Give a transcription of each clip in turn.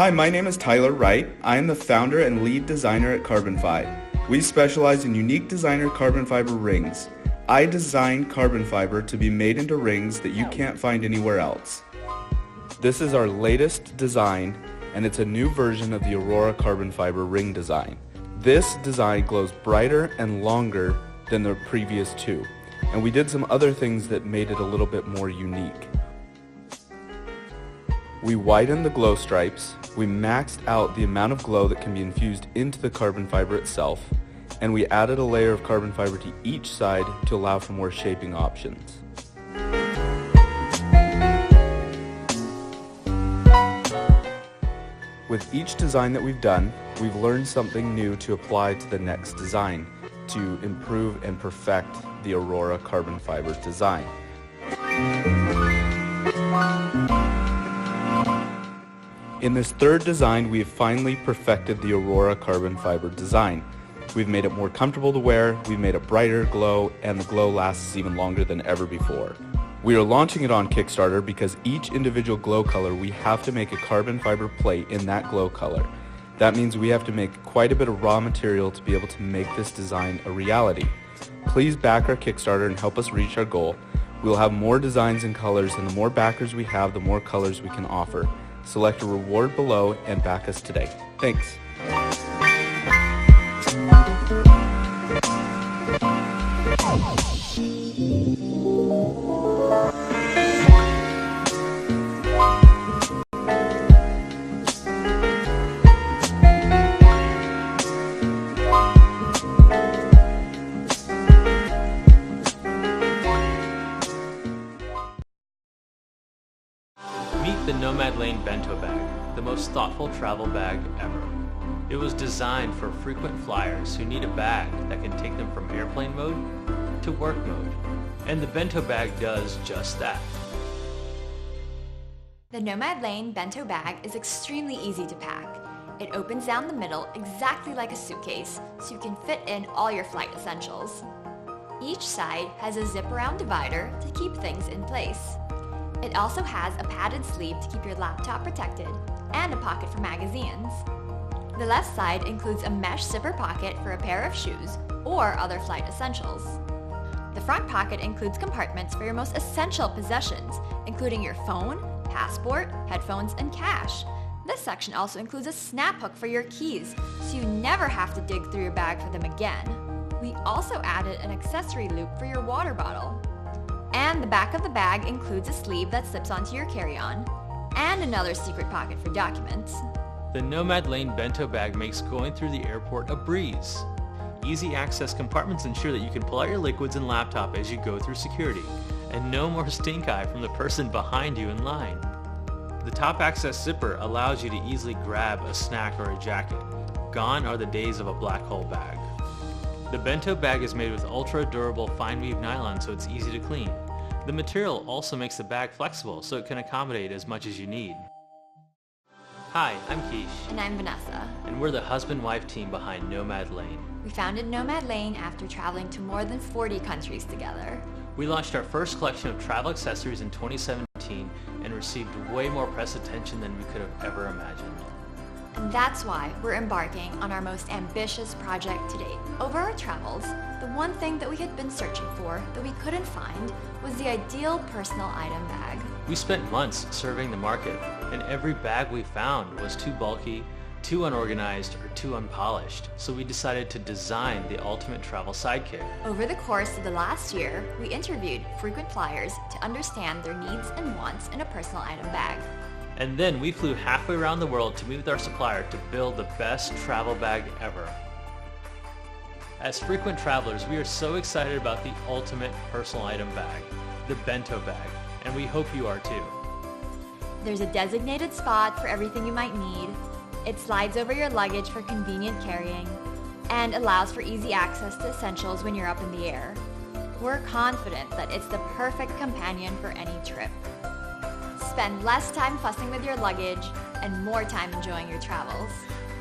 Hi, my name is Tyler Wright. I am the founder and lead designer at Carbon5. We specialize in unique designer carbon fiber rings. I designed carbon fiber to be made into rings that you can't find anywhere else. This is our latest design, and it's a new version of the Aurora carbon fiber ring design. This design glows brighter and longer than the previous two, and we did some other things that made it a little bit more unique. We widened the glow stripes, we maxed out the amount of glow that can be infused into the carbon fiber itself, and we added a layer of carbon fiber to each side to allow for more shaping options. With each design that we've done, we've learned something new to apply to the next design to improve and perfect the Aurora carbon fiber design. In this third design, we have finally perfected the Aurora carbon fiber design. We've made it more comfortable to wear, we've made a brighter glow, and the glow lasts even longer than ever before. We are launching it on Kickstarter because each individual glow color we have to make a carbon fiber plate in that glow color. That means we have to make quite a bit of raw material to be able to make this design a reality. Please back our Kickstarter and help us reach our goal. We will have more designs and colors, and the more backers we have, the more colors we can offer. Select a reward below and back us today. Thanks. Meet the Nomad Lane Bento Bag, the most thoughtful travel bag ever. It was designed for frequent flyers who need a bag that can take them from airplane mode to work mode. And the Bento Bag does just that. The Nomad Lane Bento Bag is extremely easy to pack. It opens down the middle exactly like a suitcase, so you can fit in all your flight essentials. Each side has a zip-around divider to keep things in place. It also has a padded sleeve to keep your laptop protected and a pocket for magazines. The left side includes a mesh zipper pocket for a pair of shoes or other flight essentials. The front pocket includes compartments for your most essential possessions, including your phone, passport, headphones, and cash. This section also includes a snap hook for your keys, so you never have to dig through your bag for them again. We also added an accessory loop for your water bottle. And the back of the bag includes a sleeve that slips onto your carry-on, and another secret pocket for documents. The Nomad Lane Bento Bag makes going through the airport a breeze. Easy access compartments ensure that you can pull out your liquids and laptop as you go through security, and no more stink eye from the person behind you in line. The top access zipper allows you to easily grab a snack or a jacket. Gone are the days of a black hole bag. The Bento Bag is made with ultra-durable fine-weave nylon, so it's easy to clean. The material also makes the bag flexible, so it can accommodate as much as you need. Hi, I'm Keish. And I'm Vanessa. And we're the husband-wife team behind Nomad Lane. We founded Nomad Lane after traveling to more than 40 countries together. We launched our first collection of travel accessories in 2017 and received way more press attention than we could have ever imagined. And that's why we're embarking on our most ambitious project to date. Over our travels, the one thing that we had been searching for that we couldn't find was the ideal personal item bag. We spent months surveying the market, and every bag we found was too bulky, too unorganized, or too unpolished. So we decided to design the ultimate travel sidekick. Over the course of the last year, we interviewed frequent flyers to understand their needs and wants in a personal item bag. And then we flew halfway around the world to meet with our supplier to build the best travel bag ever. As frequent travelers, we are so excited about the ultimate personal item bag, the Bento Bag, and we hope you are too. There's a designated spot for everything you might need. It slides over your luggage for convenient carrying, and allows for easy access to essentials when you're up in the air. We're confident that it's the perfect companion for any trip. Spend less time fussing with your luggage and more time enjoying your travels.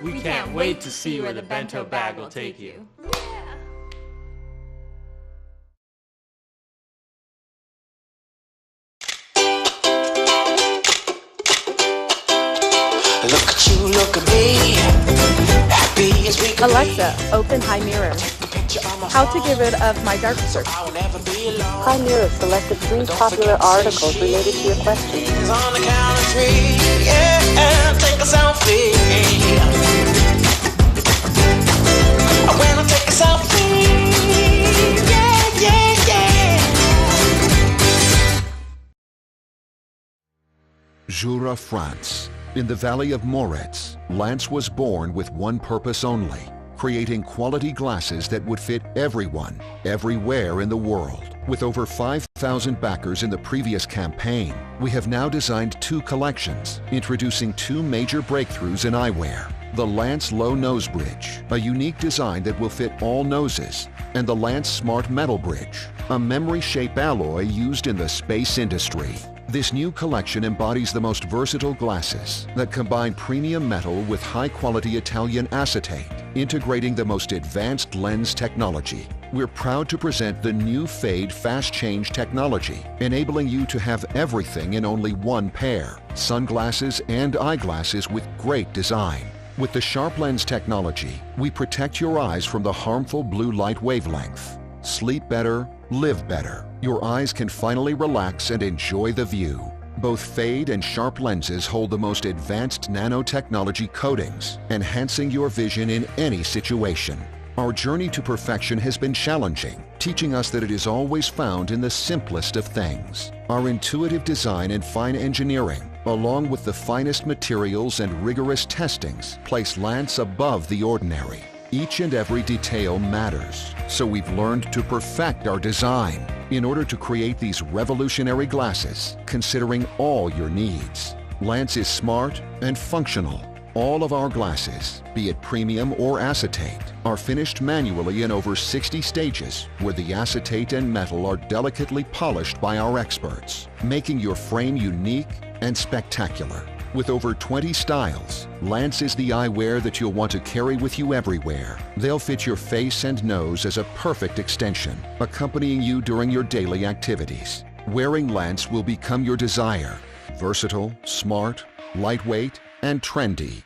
We can't wait to see where the Bento Bag will take you. Yeah. Look at you, look at me. Happy as we can Alexa, open Hi Mirror. How to get rid of my dark circle. Hi Mirror, select the 3 popular articles related to your question. On the count of 3, yeah, take a selfie. When I take a selfie, yeah, yeah, yeah. Jura, France. In the valley of Moretz, Lance was born with one purpose only: creating quality glasses that would fit everyone, everywhere in the world. With over 5,000 backers in the previous campaign, we have now designed 2 collections, introducing 2 major breakthroughs in eyewear: the Lance Low Nose Bridge, a unique design that will fit all noses, and the Lance Smart Metal Bridge, a memory-shape alloy used in the space industry. This new collection embodies the most versatile glasses that combine premium metal with high-quality Italian acetate integrating the most advanced lens technology. We're proud to present the new Fade Fast Change technology, enabling you to have everything in only one pair, sunglasses and eyeglasses with great design. With the Sharp Lens technology, we protect your eyes from the harmful blue light wavelength. Sleep better, live better. Your eyes can finally relax and enjoy the view. Both Fade and Sharp lenses hold the most advanced nanotechnology coatings, enhancing your vision in any situation. Our journey to perfection has been challenging, teaching us that it is always found in the simplest of things. Our intuitive design and fine engineering, along with the finest materials and rigorous testings, place Lance above the ordinary. Each and every detail matters, so we've learned to perfect our design in order to create these revolutionary glasses, considering all your needs. Lance is smart and functional. All of our glasses, be it premium or acetate, are finished manually in over 60 stages where the acetate and metal are delicately polished by our experts, making your frame unique and spectacular. With over 20 styles, Lance is the eyewear that you'll want to carry with you everywhere. They'll fit your face and nose as a perfect extension, accompanying you during your daily activities. Wearing Lance will become your desire. Versatile, smart, lightweight, and trendy.